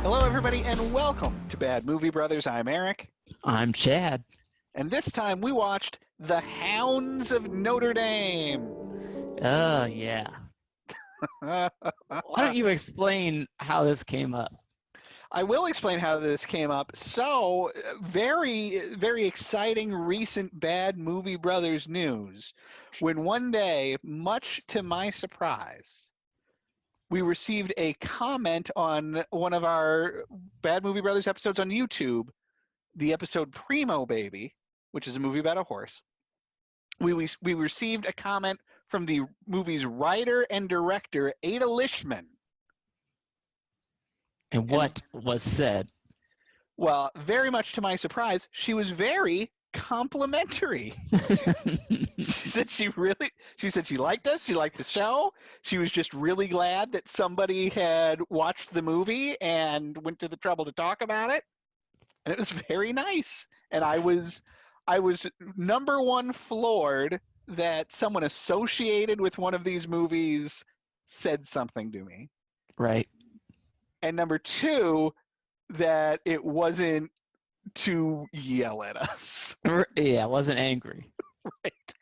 Hello, everybody, and welcome to Bad Movie Brothers. I'm Eric, I'm Chad. and this time we watched The Hounds of Notre Dame. Oh, yeah. Why don't you explain how this came up? I will explain how this came up. So, very exciting recent Bad Movie Brothers news. When one day, much to my surprise, we received a comment on one of our Bad Movie Brothers episodes on YouTube, the episode Primo Baby, which is a movie about a horse. We received a comment from the movie's writer and director, Ada Lishman. And And, what was said? well, very much to my surprise, she was very complimentary. She said she liked us, she liked the show. She was just really glad that somebody had watched the movie and went to the trouble to talk about it. And it was very nice. And I was number one floored that someone associated with one of these movies said something to me. Right. And number two, that it wasn't to yell at us. Yeah, I wasn't angry. Right.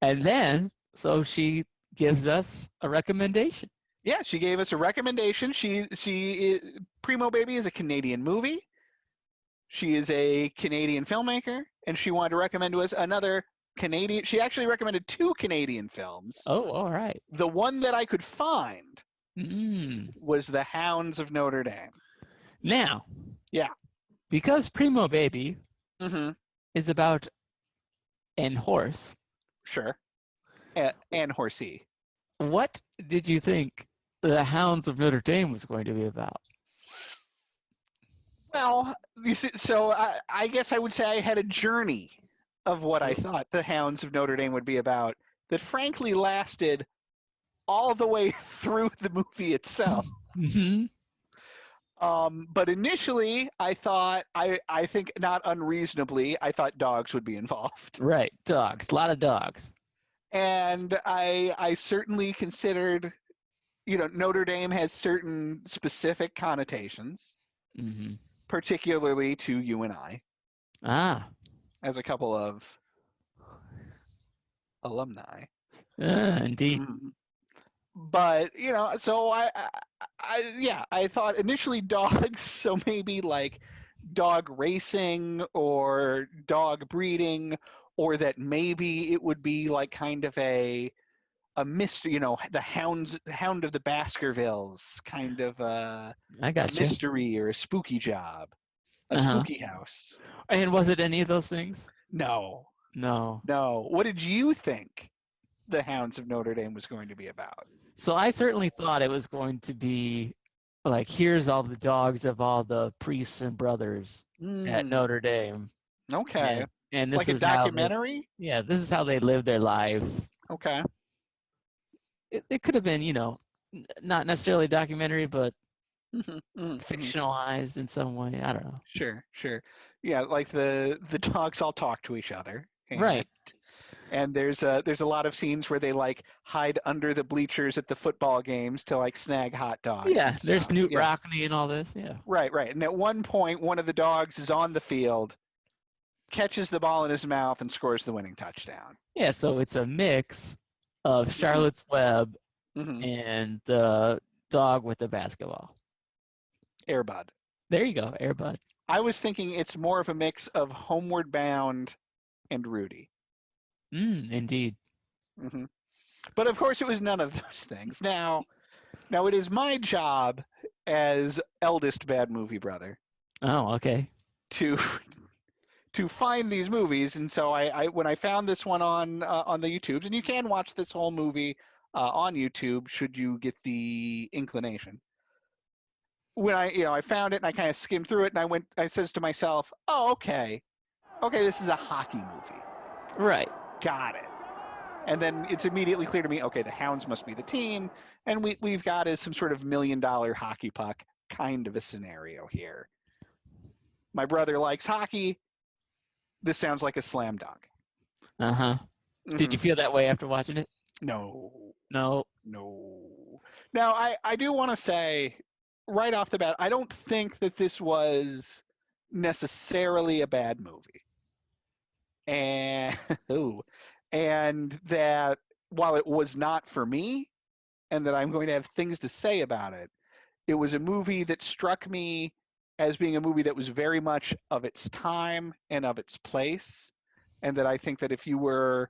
And then, so she gives us a recommendation. Yeah, she gave us a recommendation. Primo Baby is a Canadian movie. She is a Canadian filmmaker, and she wanted to recommend to us another Canadian. She actually recommended two Canadian films. Oh, all right. The one that I could find Mm. was The Hounds of Notre Dame. Now, Yeah. because Primo Baby Mm-hmm. is about an horse, Sure. And Horsey. what did you think The Hounds of Notre Dame was going to be about? Well, you see, so I guess I would say I had a journey of what I thought The Hounds of Notre Dame would be about that frankly lasted all the way through the movie itself. Mm-hmm. But initially, I thought, I think not unreasonably, I thought dogs would be involved. Right, dogs, a lot of dogs. And I certainly considered, Notre Dame has certain specific connotations, Mm-hmm. particularly to you and I, Ah, as a couple of alumni. indeed. But so I thought initially dogs, so maybe like dog racing or dog breeding, or that maybe it would be like kind of a mystery, the Hound of the Baskervilles, kind of a I got you. mystery or a spooky job, a Uh-huh. spooky house. And was it any of those things? No, No. no. What did you think the Hounds of Notre Dame was going to be about? So I certainly thought it was going to be like, here's all the dogs of all the priests and brothers at Mm, Notre Dame. okay, And like this a is how they, documentary. yeah, this is how they live their life. Okay. It could have been, not necessarily a documentary, but Mhm, mhm, mhm. fictionalized in some way. I don't know. Sure, sure. Yeah, like the dogs all talk to each other, Right. and there's a lot of scenes where they like hide under the bleachers at the football games to like snag hot dogs Yeah, and there's stuff. Newt Yeah, Rockney and all this. Yeah. right, right. And at one point, one of the dogs is on the field, catches the ball in his mouth, and scores the winning touchdown. Yeah, so it's a mix of Hmm. Charlotte's Web Hmm. and the dog with the basketball. Airbud. There you go, Airbud. I was thinking it's more of a mix of Homeward Bound and Rudy. Indeed. Hmm. But of course, it was none of those things. Now it is my job as eldest bad movie brother Oh, okay. to to find these movies, and so I when I found this one on the YouTubes, and you can watch this whole movie on YouTube should you get the inclination. When I found it and I kind of skimmed through it, and I says to myself, oh, okay, this is a hockey movie, Right. got it. And then it's immediately clear to me, okay, the Hounds must be the team, and we've got is some sort of $1 million hockey puck kind of a scenario here. My brother likes hockey. This sounds like a slam dunk. Uh-huh. Did Hmm. you feel that way after watching it? No, No. no. Now I do want to say right off the bat, I don't think that this was necessarily a bad movie. And ooh, and that while it was not for me, and that I'm going to have things to say about it, it was a movie that struck me as being a movie that was very much of its time and of its place, and that I think that if you were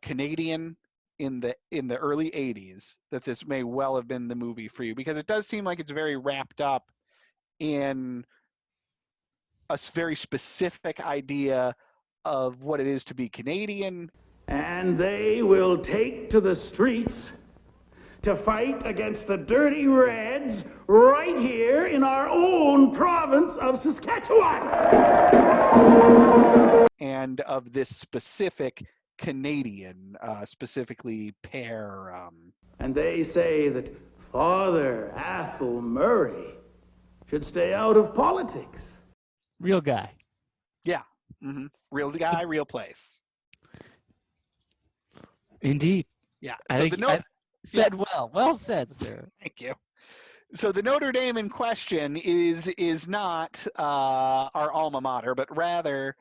Canadian in the early '80s, that this may well have been the movie for you, because it does seem like it's very wrapped up in a very specific idea of what it is to be Canadian. And they will take to the streets to fight against the dirty Reds right here in our own province of Saskatchewan. And of this specific Canadian, specifically Pear. And they say that Father Athel Murray should stay out of politics. Real guy. Yeah. Mm-hmm. Real guy, real place. Indeed. Yeah. I So think I said well. Well said, sir. Thank you. So the Notre Dame in question is not our alma mater, but rather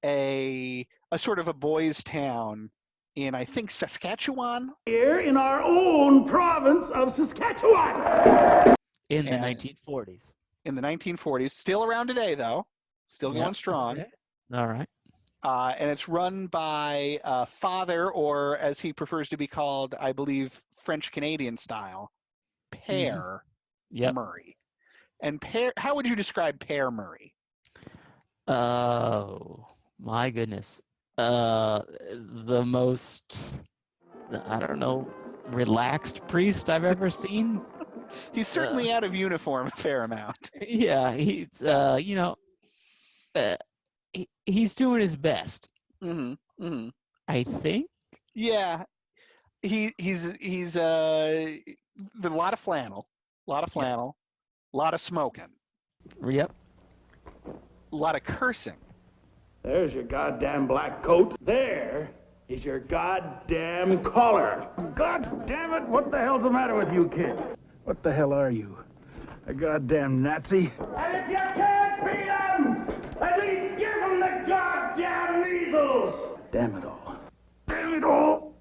a sort of a boys' town in, I think, Saskatchewan. Here in our own province of Saskatchewan. In the 1940s. In the 1940s. Still around today, though. Still going strong. Okay. All right. And it's run by Father, or as he prefers to be called, I believe, French-Canadian style, Pear Murray. And Pear, how would you describe Pear Murray? Oh, my goodness. The most, I don't know, relaxed priest I've ever seen. He's certainly out of uniform a fair amount. Yeah, he's, he's doing his best. Mm-hmm. Mm-hmm. I think. Yeah, he's a lot of flannel, a lot of smoking. Yep. A lot of cursing. There's your goddamn black coat. There is your goddamn collar. God damn it, what the hell's the matter with you, kid? What the hell are you? A goddamn Nazi? And if you can't beat them, at least give them the goddamn measles! Damn it all. Damn it all!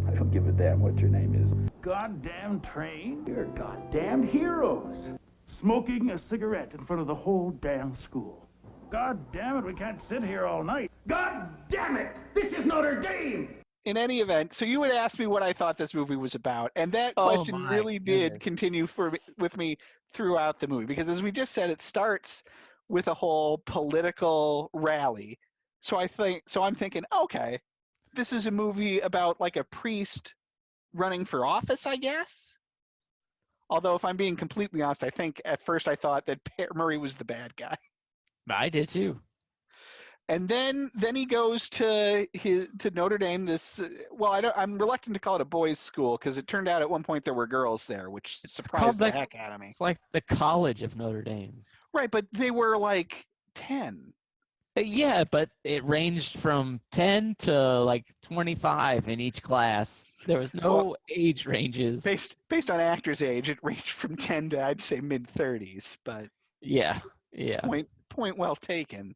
I don't give a damn what your name is. Goddamn train. You're goddamn heroes. Smoking a cigarette in front of the whole damn school. God damn it, we can't sit here all night. God damn it! This is Notre Dame! In any event, so you would ask me what I thought this movie was about, and that question really did continue with me throughout the movie, because as we just said, it starts with a whole political rally. So I'm thinking, okay, this is a movie about like a priest running for office, I guess. Although, if I'm being completely honest, I think at first I thought that Pear Murray was the bad guy. I did too. And then he goes to Notre Dame. I'm reluctant to call it a boys' school, because it turned out at one point there were girls there, which surprised the heck out of me. It's like the College of Notre Dame. Right, but they were like 10. Yeah, but it ranged from 10 to like 25 in each class. There was no age ranges. Based on actors' age, it ranged from 10 to, I'd say, mid-30s. But yeah. Point well taken.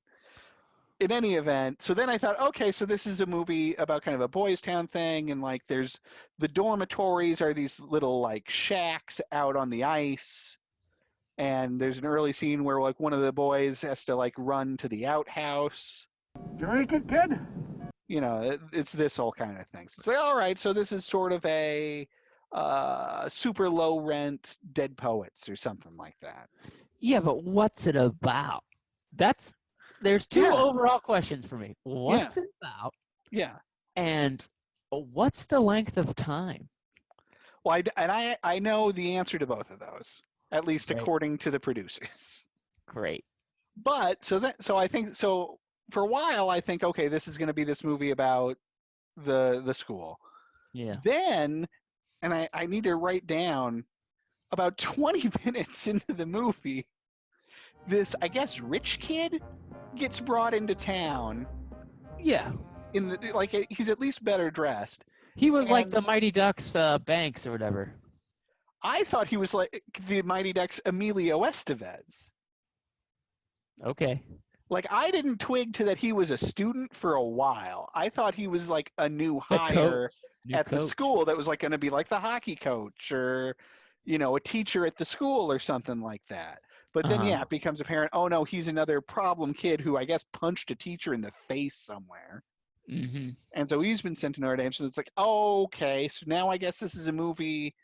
In any event, so then I thought, okay, so this is a movie about kind of a boys' town thing, and like there's the dormitories are these little like shacks out on the ice, and there's an early scene where like one of the boys has to like run to the outhouse. Did you make it, kid? You know, it's this whole kind of thing. So it's like, all right, so this is sort of a super low rent Dead Poets or something like that. Yeah, but what's it about? There's two overall questions for me. What's it about? Yeah. And what's the length of time? Well, I know the answer to both of those, at least according to the producers. Great. But so I think for a while I think, okay, this is going to be this movie about the school. Yeah. Then, and I need to write down, about 20 minutes into the movie, this, I guess, rich kid gets brought into town. Yeah. He's at least better dressed. He was like the Mighty Ducks Banks or whatever. I thought he was like the Mighty Ducks' Emilio Estevez. Okay. Like, I didn't twig to that he was a student for a while. I thought he was like a new The hire coach. New at the coach. school that was like going to be like the hockey coach or, a teacher at the school or something like that. But then, Uh-huh. yeah, it becomes apparent, oh no, he's another problem kid who I guess punched a teacher in the face somewhere. Mm-hmm. And so he's been sent to Notre Dame. So it's like, oh, okay, so now I guess this is a movie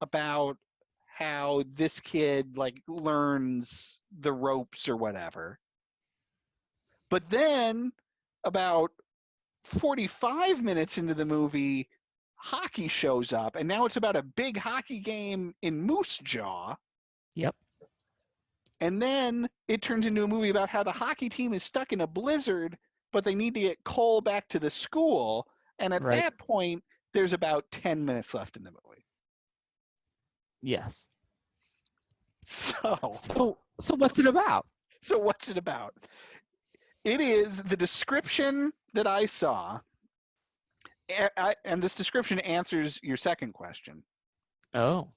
about how this kid like learns the ropes or whatever. But then about 45 minutes into the movie, hockey shows up, and now it's about a big hockey game in Moose Jaw. Yep. And then it turns into a movie about how the hockey team is stuck in a blizzard, but they need to get coal back to the school. And at Right. that point, there's about 10 minutes left in the movie. Yes. So what's it about? So what's it about? It is the description that I saw, and this description answers your second question, Oh.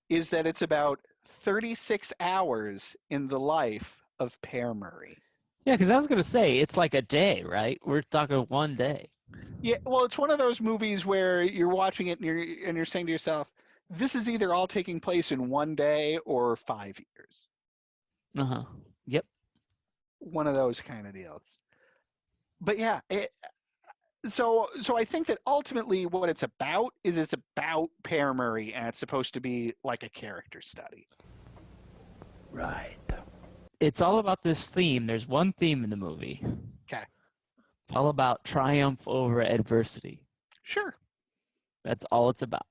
is that it's about 36 hours in the life of Pear Murray. Yeah, because I was gonna say it's like a day, right? We're talking one day. Yeah, well, it's one of those movies where you're watching it and you're saying to yourself, this is either all taking place in one day or 5 years. Uh-huh. Yep. One of those kind of deals. But yeah, so I think that ultimately what it's about is it's about Pear Murray, and it's supposed to be like a character study. Right. It's all about this theme. There's one theme in the movie. Okay. It's all about triumph over adversity. Sure. That's all it's about.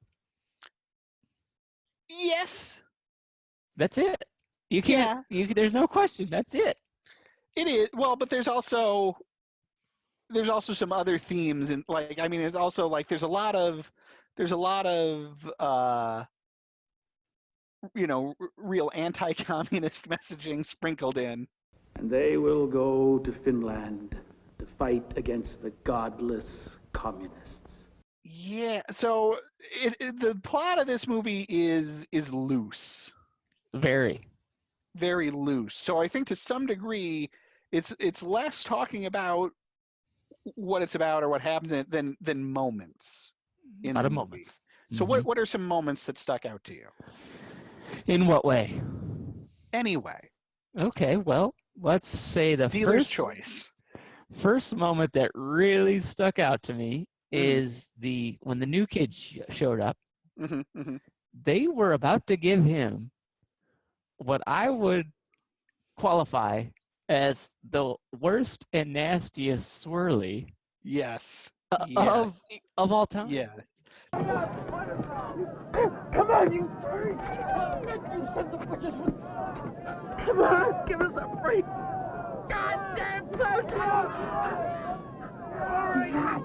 Yes. That's it. You can't. There's no question. That's it. It is. Well, but there's also some other themes, and like, I mean, it's also like there's a lot of real anti-communist messaging sprinkled in. And they will go to Finland to fight against the godless communists. Yeah. So the plot of this movie is loose. Very. Very loose. So I think to some degree, it's less talking about what it's about or what happens in it than moments. A lot of moments. So what are some moments that stuck out to you? In what way? Anyway. Okay, well, let's say the Dealer's choice. First moment that really stuck out to me is when the new kids showed up. Mm-hmm, mm-hmm. They were about to give him what I would qualify as the worst and nastiest swirly. Yes. Of all time. Yeah. Come on, you sons of bitches! Come on, give us a break! Goddamn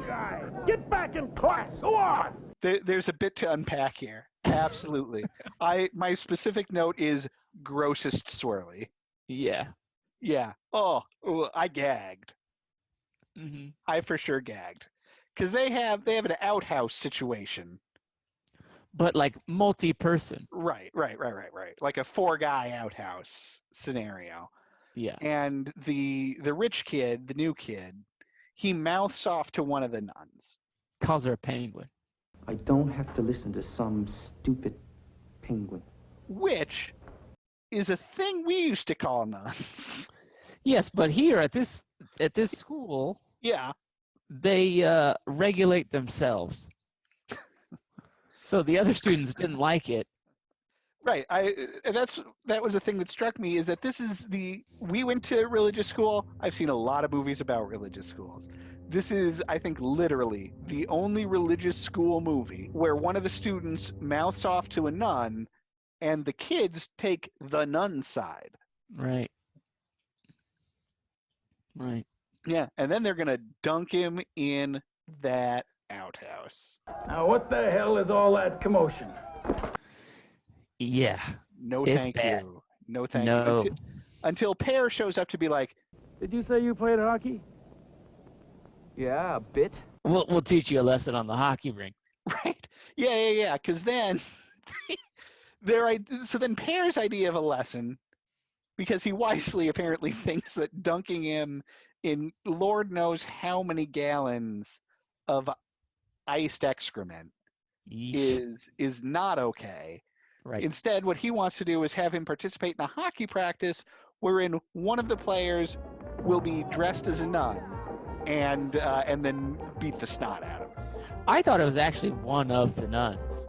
guys! Get back in class! Go on! There's a bit to unpack here. Absolutely. My specific note is grossest swirly. Yeah. Yeah. Oh, I gagged. Mm-hmm. I for sure gagged. Because they have an outhouse situation. But like multi-person. Right. Like a 4-guy outhouse scenario. Yeah. And the rich kid, the new kid, he mouths off to one of the nuns. Calls her a penguin. I don't have to listen to some stupid penguin. Which is a thing we used to call nuns. Yes, but here at this school, Yeah. they regulate themselves. So the other students didn't like it. Right. That was the thing that struck me, is that we went to religious school. I've seen a lot of movies about religious schools. This is, I think, literally the only religious school movie where one of the students mouths off to a nun and the kids take the nun's side. Right. Right. Yeah, and then they're going to dunk him in that outhouse. Now what the hell is all that commotion? Yeah. No, It's thank bad. you. No, thank No. you. Until Pear shows up to be like, Did you say you played hockey? Yeah, a bit. We'll teach you a lesson on the hockey rink. right? Yeah. Because then So then Pear's idea of a lesson, because he wisely apparently thinks that dunking him in Lord knows how many gallons of iced excrement Yeesh. is not okay. Right. Instead, what he wants to do is have him participate in a hockey practice wherein one of the players will be dressed as a nun and then beat the snot out of him. I thought it was actually one of the nuns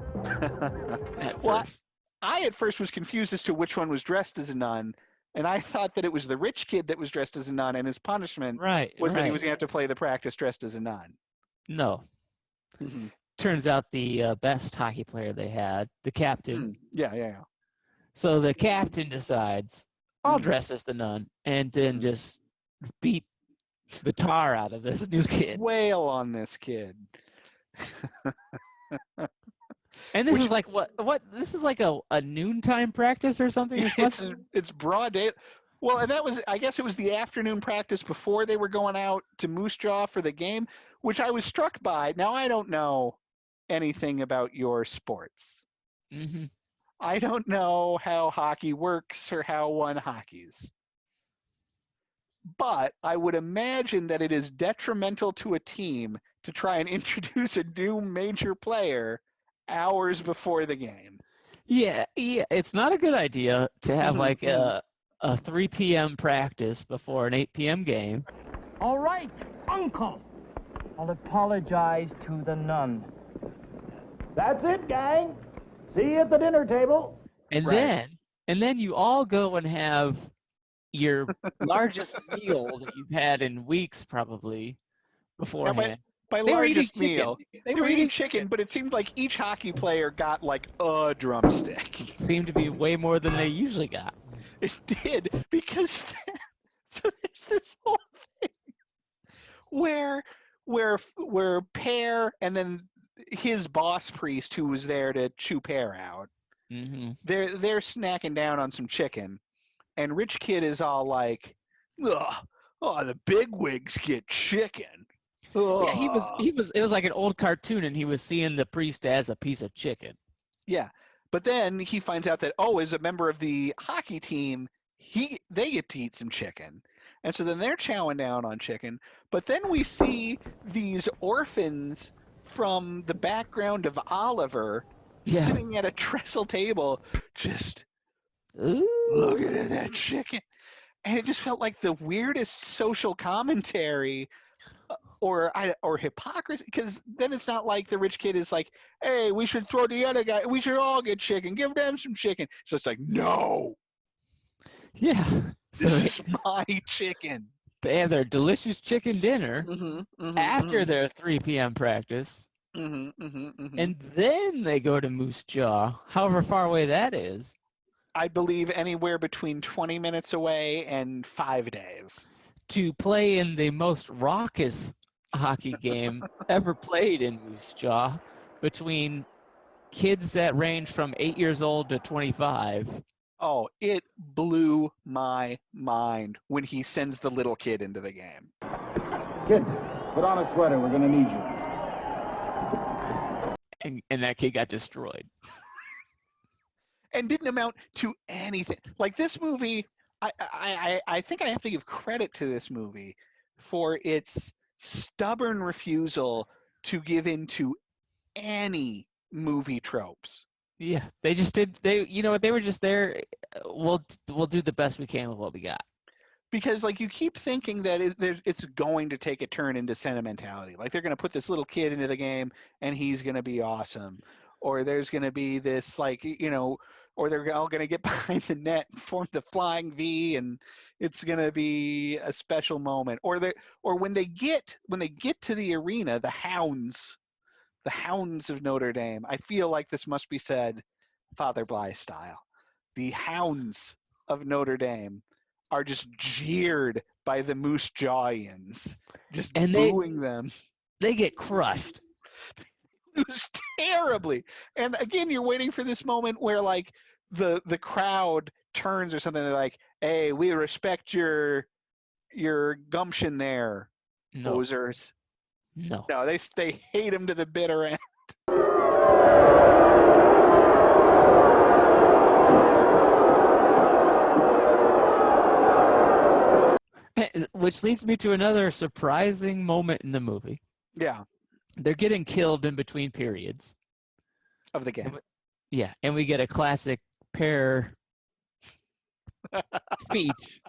at Well, first. I at first was confused as to which one was dressed as a nun, and I thought that it was the rich kid that was dressed as a nun, and his punishment Right. was that he right. was going to have to play the practice dressed as a nun. No. Mm-hmm. Turns out the best hockey player they had, the captain. Yeah. So the captain decides, I'll Mhm. dress as the nun, and then just beat the tar out of this new kid. Wail on this kid. And this Which- is like what? This is like a noontime practice or something. It's broad day. Well, and I guess it was the afternoon practice before they were going out to Moose Jaw for the game, which I was struck by. Now, I don't know anything about your sports. Mm-hmm. I don't know how hockey works or how one hockeys. But I would imagine that it is detrimental to a team to try and introduce a new major player hours before the game. Yeah. It's not a good idea to have like a 3 p.m. practice before an 8 p.m. game. All right, Uncle. I'll apologize to the nun. That's it, gang. See you at the dinner table. And Right. then you all go and have your largest meal that you've had in weeks, probably beforehand. By They were eating largest meal, chicken. they were eating chicken, but it seemed like each hockey player got like a drumstick. It seemed to be way more than they usually got. It did, because so there's this whole thing where Pear and then his boss priest who was there to chew Pear out, Mm-hmm. they're snacking down on some chicken, and Rich Kid is all like, "Ugh, oh, the bigwigs get chicken." Yeah, he Ugh." was. It was like an old cartoon, and he was seeing the priest as a piece of chicken. Yeah, but then he finds out that as a member of the hockey team, they get to eat some chicken, and so then they're chowing down on chicken. But then we see these orphans from the background of Oliver Yeah. sitting at a trestle table, just Ooh. looking at that chicken, and it just felt like the weirdest social commentary. Or hypocrisy, because then it's not like the rich kid is like, hey, we should throw the other guy, we should all get chicken, give them some chicken. So it's like, no, Yeah. So this is my chicken. they have their delicious chicken dinner after their 3 p.m. practice, and then they go to Moose Jaw, however far away that is. I believe anywhere between 20 minutes away and 5 days. To play in the most raucous hockey game ever played in Moose Jaw between kids that range from 8 years old to 25. Oh, it blew my mind when he sends the little kid into the game. Kid, put on a sweater. We're gonna need you. And that kid got destroyed. And didn't amount to anything. Like this movie, I think I have to give credit to this movie for its stubborn refusal to give in to any movie tropes. Yeah, they just did. They were just there. We'll do the best we can with what we got. Because like you keep thinking that it's going to take a turn into sentimentality. Like they're going to put this little kid into the game and he's going to be awesome, or there's going to be this or they're all going to get behind the net and form the flying V, and it's going to be a special moment. Or when they get to the arena, the Hounds of Notre Dame. I feel like this must be said Father Bly style. The Hounds of Notre Dame are just jeered by the Moose Jawians, just booing them. They get crushed. Lose terribly. And again, you're waiting for this moment where like the crowd turns or something. They're like, "Hey, we respect your gumption there, No, posers." no. No, they hate him to the bitter end. which leads me to another surprising moment in the movie. Yeah, They're getting killed in between periods. of the game. Yeah, and we get a classic Pear speech.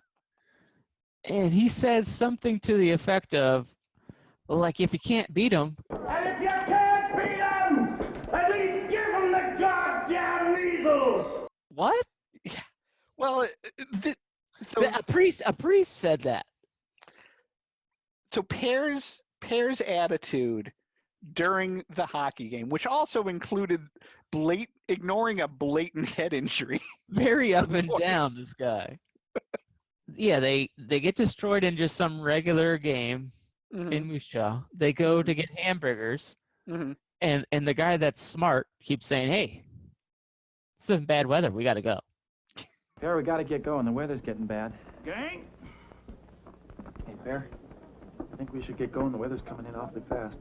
And he says something to the effect of, like, if you can't beat him, And if you can't beat them, at least give them the goddamn measles! what? Well, so A priest said that. so Pear's attitude during the hockey game, which also included ignoring a blatant head injury. Very up and down, this guy. Yeah, they get destroyed in just some regular game in Moose Jaw. They go to get hamburgers, and the guy that's smart keeps saying, "Hey, it's some bad weather. We got to go." Pear, we gotta get going. The weather's getting bad. Gang? Hey, Pear. I think we should get going. The weather's coming in awfully fast.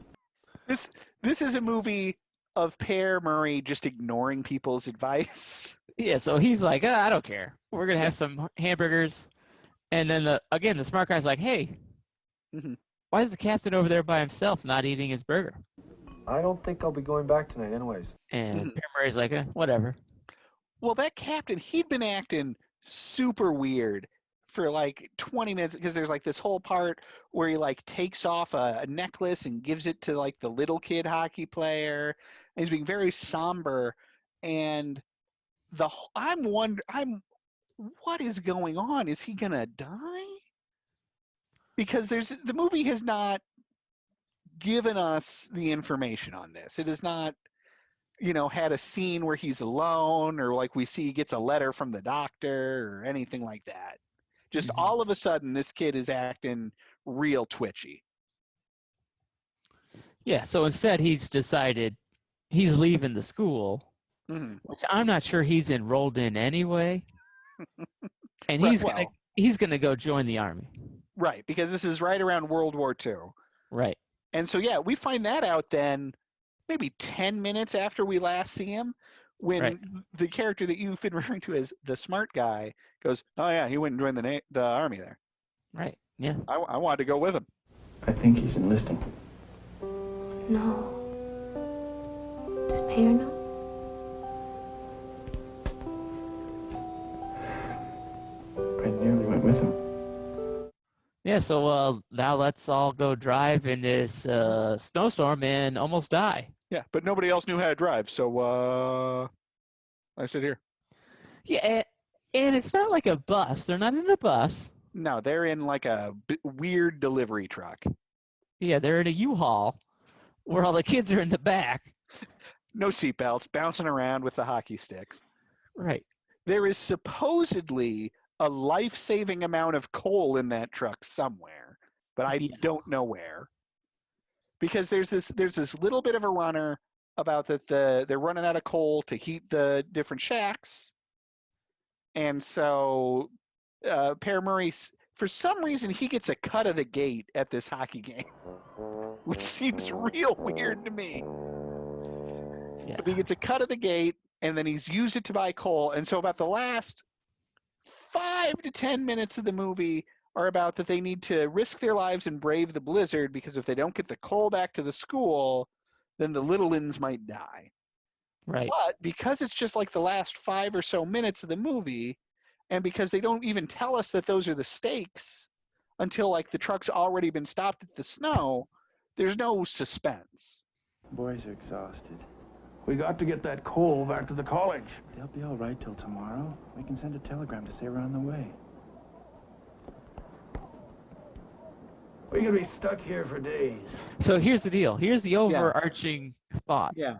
This is a movie of Pear Murray just ignoring people's advice. Yeah, so he's like, I don't care. We're gonna have some hamburgers, and then the smart guy's like, "Hey, why is the captain over there by himself not eating his burger?" I don't think I'll be going back tonight anyways. And Pear Murray's like, whatever. Well, that captain, he'd been acting super weird for like 20 minutes because there's like this whole part where he like takes off a necklace and gives it to like the little kid hockey player. And he's being very somber. And what is going on? Is he gonna die? Because the movie has not given us the information on this. It has not, had a scene where he's alone or like we see he gets a letter from the doctor or anything like that. Just all of a sudden, this kid is acting real twitchy. Yeah, so instead he's decided he's leaving the school, which I'm not sure he's enrolled in anyway. And he's gonna go join the army. Right, because this is right around World War II. Right. And so, yeah, we find that out then maybe 10 minutes after we last see him when the character that you've been referring to as the smart guy goes, oh, yeah, he went and joined the army there. Right, yeah. I wanted to go with him. I think he's enlisting. No. Does Pear know? I nearly went with him. Yeah, so now let's all go drive in this snowstorm and almost die. Yeah, but nobody else knew how to drive, so I sit here. Yeah, and it's not like a bus. They're not in a bus. No, they're in like a weird delivery truck. Yeah, they're in a U-Haul where all the kids are in the back. No seatbelts, bouncing around with the hockey sticks. Right. There is supposedly a life-saving amount of coal in that truck somewhere, but I don't know where. Because there's this little bit of a runner about that they're running out of coal to heat the different shacks, and so Pear Murray, for some reason, he gets a cut of the gate at this hockey game, which seems real weird to me. Yeah. But he gets a cut of the gate, and then he's used it to buy coal, and so about the last 5 to 10 minutes of the movie are about that they need to risk their lives and brave the blizzard because if they don't get the coal back to the school, then the little uns might die. Right. But because it's just like the last 5 or so minutes of the movie, and because they don't even tell us that those are the stakes until like the truck's already been stopped at the snow, there's no suspense. Boys are exhausted. We got to get that coal back to the college. They'll be all right till tomorrow. We can send a telegram to say we're on the way. We're gonna be stuck here for days. So here's the deal. Here's the overarching thought. Yeah.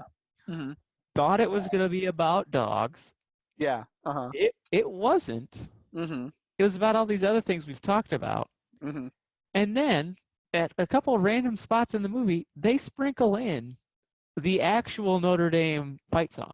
Mm-hmm. Thought it was going to be about dogs. Yeah. Uh-huh. It wasn't. Mm-hmm. It was about all these other things we've talked about. Mm-hmm. And then at a couple of random spots in the movie, they sprinkle in the actual Notre Dame fight song.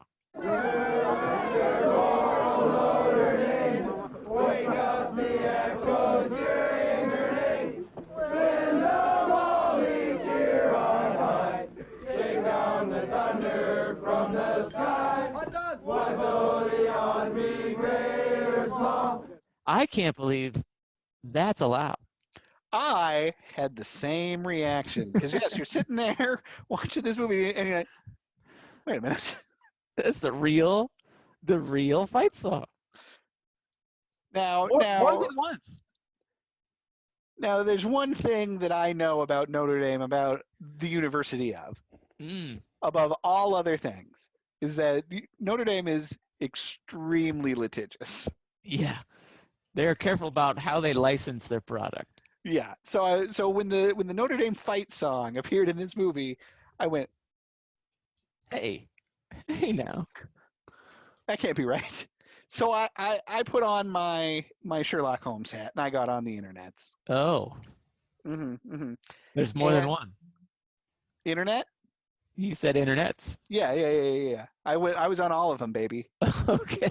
I can't believe that's allowed. I had the same reaction because yes, you're sitting there watching this movie and you're like, wait a minute. That's the real fight song. Now, More than once. Now, there's one thing that I know about Notre Dame, about the University of, above all other things, is that Notre Dame is extremely litigious. Yeah, they're careful about how they license their product. Yeah. So when the Notre Dame fight song appeared in this movie, I went, Hey now. that can't be right. So I put on my Sherlock Holmes hat and I got on the internets. Oh. There's more than one. Internet? You said internets. Yeah. I was on all of them, baby. Okay.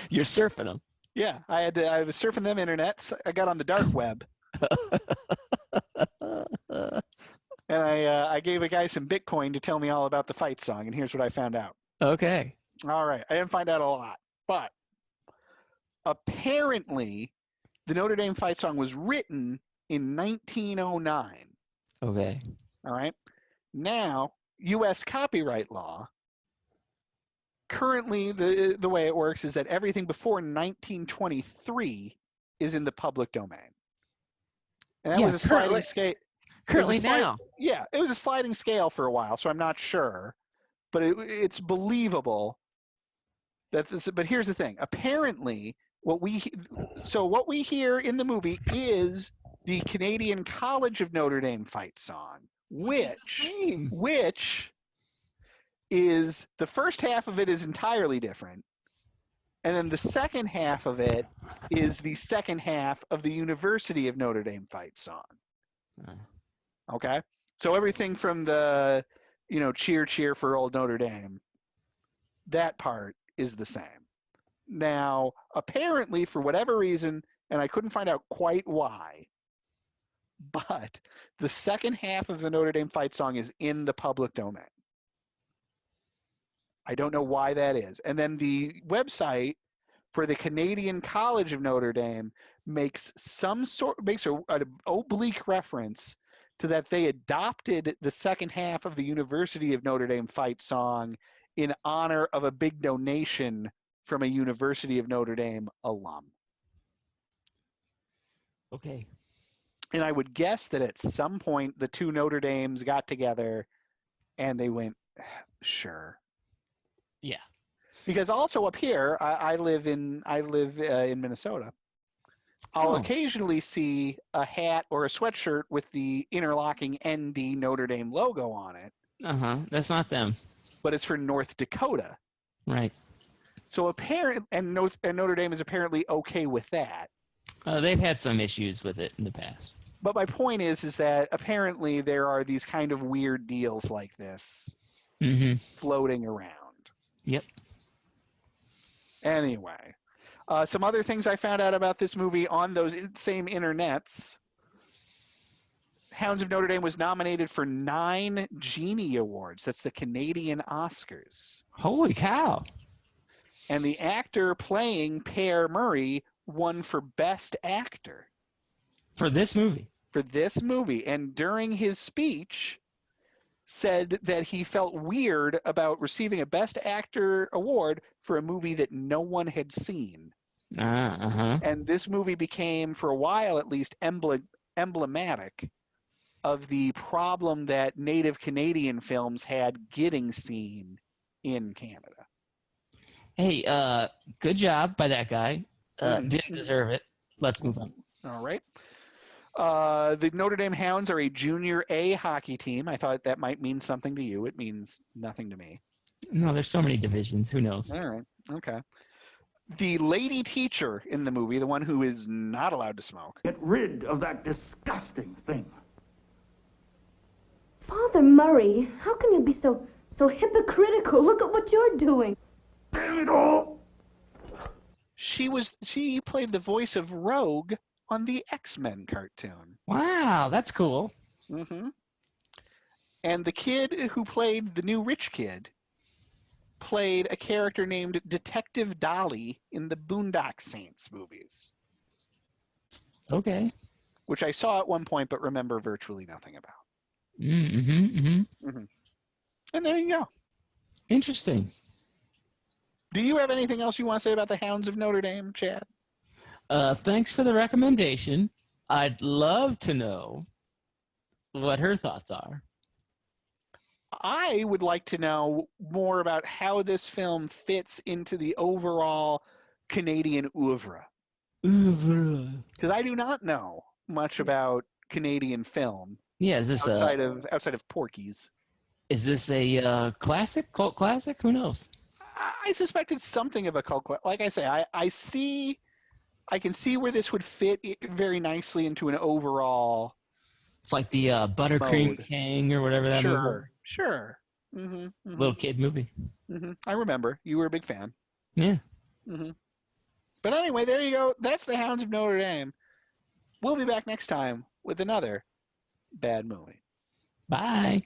You're surfing them. Yeah, I was surfing them internets. I got on the dark web. And I gave a guy some Bitcoin to tell me all about the fight song, and here's what I found out. Okay. All right. I didn't find out a lot, but apparently the Notre Dame fight song was written in 1909. Okay. All right. Now, U.S. copyright law, currently the way it works is that everything before 1923 is in the public domain. And that was a sliding scale. Currently now. Yeah, it was a sliding scale for a while, so I'm not sure. But it's believable that this, but here's the thing. Apparently, what we hear in the movie is the Canadian College of Notre Dame fight song, which is the first half of it is entirely different. And then the second half of it is the second half of the University of Notre Dame fight song. Okay? So everything from the, cheer, cheer for old Notre Dame, that part is the same. Now, apparently, for whatever reason, and I couldn't find out quite why, but the second half of the Notre Dame fight song is in the public domain. I don't know why that is. And then the website for the Canadian College of Notre Dame makes an oblique reference to that they adopted the second half of the University of Notre Dame fight song in honor of a big donation from a University of Notre Dame alum. Okay. And I would guess that at some point the two Notre Dames got together and they went, sure. Yeah. Because also up here, I live in Minnesota. I'll occasionally see a hat or a sweatshirt with the interlocking ND Notre Dame logo on it. That's not them. But it's for North Dakota. Right. So Notre Dame is apparently okay with that. They've had some issues with it in the past. But my point is that apparently there are these kind of weird deals like this floating around. Yep. Anyway, some other things I found out about this movie on those same internets. Hounds of Notre Dame was nominated for 9 Genie Awards. That's the Canadian Oscars. Holy cow. And the actor playing Pear Murray won for Best Actor. For this movie? For this movie. And during his speech, said that he felt weird about receiving a Best Actor award for a movie that no one had seen. And this movie became, for a while at least, emblematic of the problem that Native Canadian films had getting seen in Canada. Hey, good job by that guy. Didn't deserve it. Let's move on. All right. The Notre Dame Hounds are a Junior A hockey team. I thought that might mean something to you. It means nothing to me. No, there's so many divisions. Who knows? All right. Okay. The lady teacher in the movie, the one who is not allowed to smoke. Get rid of that disgusting thing. Father Murray, how can you be so hypocritical? Look at what you're doing. Damn it all! She played the voice of Rogue on the X-Men cartoon. Wow, that's cool. And the kid who played the new rich kid played a character named Detective Dolly in the Boondock Saints movies. Okay. which I saw at one point but remember virtually nothing about. And there you go. Interesting. Do you have anything else you want to say about the Hounds of Notre Dame, Chad? Thanks for the recommendation. I'd love to know what her thoughts are. I would like to know more about how this film fits into the overall Canadian oeuvre. Because I do not know much about Canadian film. Yeah, is this outside of Porky's? Is this a classic, cult classic? Who knows? I suspect it's something of a cult classic. Like I say, I can see where this would fit very nicely into an overall. It's like the Buttercream King or whatever that movie was. Sure. Little kid movie. I remember. You were a big fan. Yeah. But anyway, there you go. That's the Hounds of Notre Dame. We'll be back next time with another bad movie. Bye.